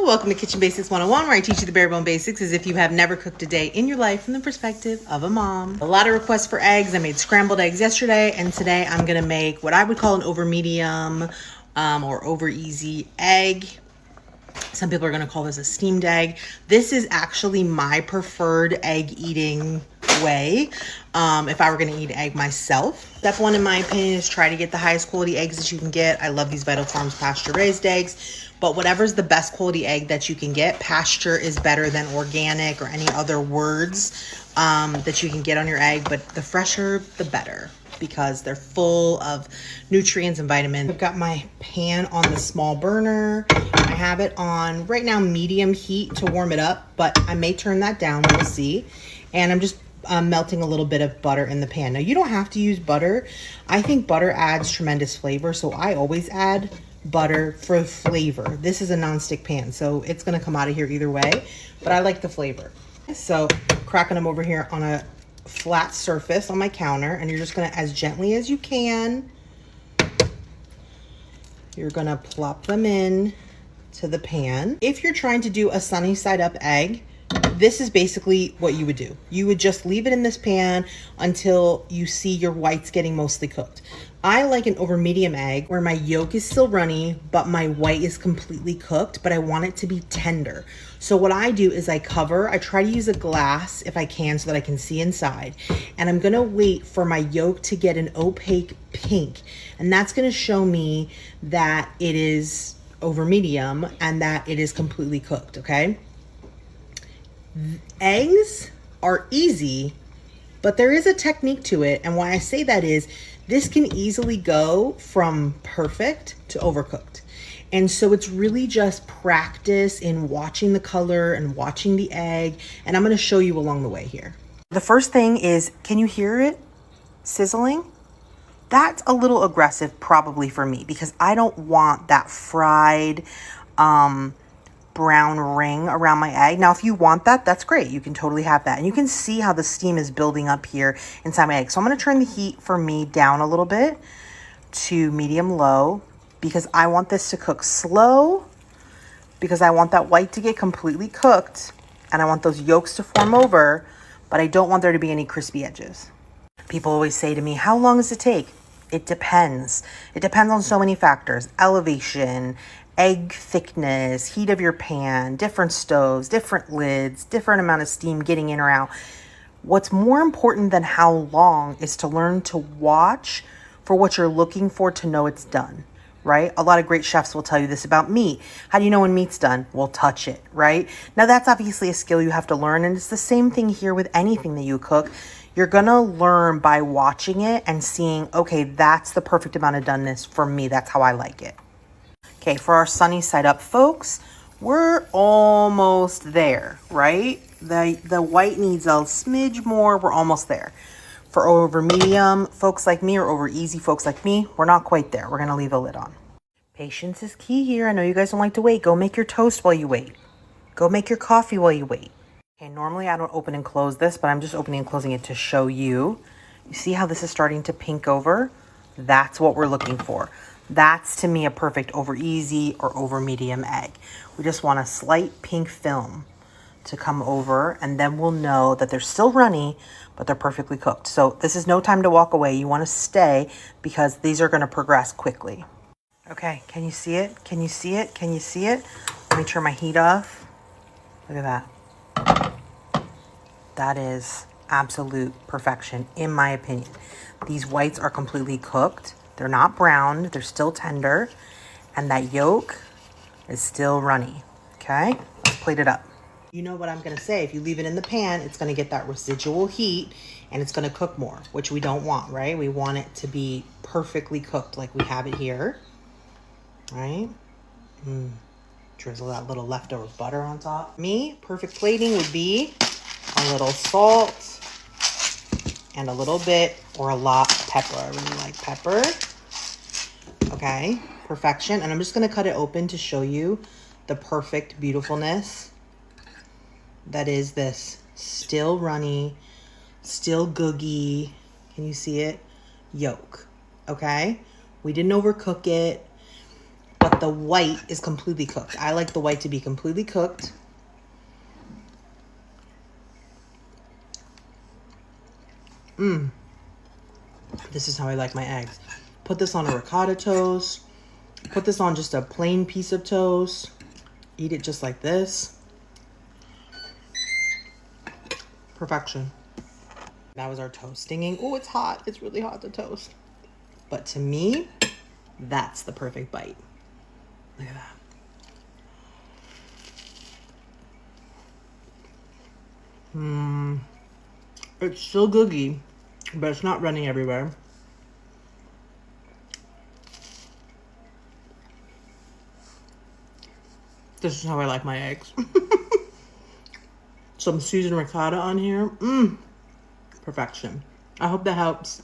Welcome to Kitchen Basics 101, where I teach you the bare bone basics as if you have never cooked a day in your life from the perspective of a mom. A lot of requests for eggs. I made scrambled eggs yesterday, and today I'm going to make what I would call an over medium or over easy egg. Some people are going to call this a steamed egg. This is actually my preferred egg eating way. If I were going to eat egg myself, step one, in my opinion, is try to get the highest quality eggs that you can get. I love these Vital Farms pasture raised eggs, but whatever's the best quality egg that you can get, pasture is better than organic or any other words that you can get on your egg, but the fresher, the better, because they're full of nutrients and vitamins. I've got my pan on the small burner. I have it on right now medium heat to warm it up, but I may turn that down, we'll see. And I'm just melting a little bit of butter in the pan. Now, you don't have to use butter. I think butter adds tremendous flavor, so I always add butter for flavor. This is a non-stick pan, so it's gonna come out of here either way, but I like the flavor. So cracking them over here on a flat surface on my counter, and you're just gonna, as gently as you can, you're gonna plop them in to the pan. If you're trying to do a sunny side up egg, this is basically what you would do. You would just leave it in this pan until you see your whites getting mostly cooked. I like an over medium egg where my yolk is still runny, but my white is completely cooked, but I want it to be tender. So what I do is I try to use a glass if I can so that I can see inside. And I'm gonna wait for my yolk to get an opaque pink. And that's gonna show me that it is over medium and that it is completely cooked, okay? Eggs are easy, but there is a technique to it. And why I say that is this can easily go from perfect to overcooked. And so it's really just practice in watching the color and watching the egg. And I'm going to show you along the way here. The first thing is, can you hear it sizzling? That's a little aggressive probably for me because I don't want that fried, brown ring around my egg. Now, if you want that, that's great. You can totally have that. And you can see how the steam is building up here inside my egg. So I'm going to turn the heat for me down a little bit to medium low because I want this to cook slow, because I want that white to get completely cooked and I want those yolks to form over, but I don't want there to be any crispy edges. People always say to me, how long does it take? It depends. It depends on so many factors: elevation, egg thickness, heat of your pan, different stoves, different lids, different amount of steam getting in or out. What's more important than how long is to learn to watch for what you're looking for to know it's done, right? A lot of great chefs will tell you this about meat. How do you know when meat's done? Well, touch it, right? Now, that's obviously a skill you have to learn, and it's the same thing here with anything that you cook. You're gonna learn by watching it and seeing, okay, that's the perfect amount of doneness for me. That's how I like it. Okay, for our sunny side up folks, we're almost there, right? The white needs a smidge more. We're almost there. For over medium folks like me, or over easy folks like me, we're not quite there. We're gonna leave the lid on. Patience is key here. I know you guys don't like to wait. Go make your toast while you wait. Go make your coffee while you wait. Okay, normally I don't open and close this, but I'm just opening and closing it to show you. You see how this is starting to pink over? That's what we're looking for. That's, to me, a perfect over easy or over medium egg. We just want a slight pink film to come over, and then we'll know that they're still runny, but they're perfectly cooked. So this is no time to walk away. You want to stay because these are going to progress quickly. Okay, can you see it? Can you see it? Can you see it? Let me turn my heat off. Look at that. That is absolute perfection, in my opinion. These whites are completely cooked. They're not browned. They're still tender. And that yolk is still runny. Okay, let's plate it up. You know what I'm going to say. If you leave it in the pan, it's going to get that residual heat and it's going to cook more, which we don't want, right? We want it to be perfectly cooked like we have it here. Right? Drizzle that little leftover butter on top. Perfect plating would be a little salt and a little bit or a lot of pepper. I really like pepper. Okay, perfection. And I'm just going to cut it open to show you the perfect beautifulness that is this still runny, still gooey. Can you see it? Yolk. Okay, we didn't overcook it. but the white is completely cooked. I like the white to be completely cooked. This is how I like my eggs. Put this on a ricotta toast. Put this on just a plain piece of toast. Eat it just like this. Perfection. That was our toast stinging. Oh, it's hot. It's really hot to toast. But to me, that's the perfect bite. Look at that. It's still gooey, but it's not running everywhere. This is how I like my eggs. Some seasoned ricotta on here. Perfection. I hope that helps.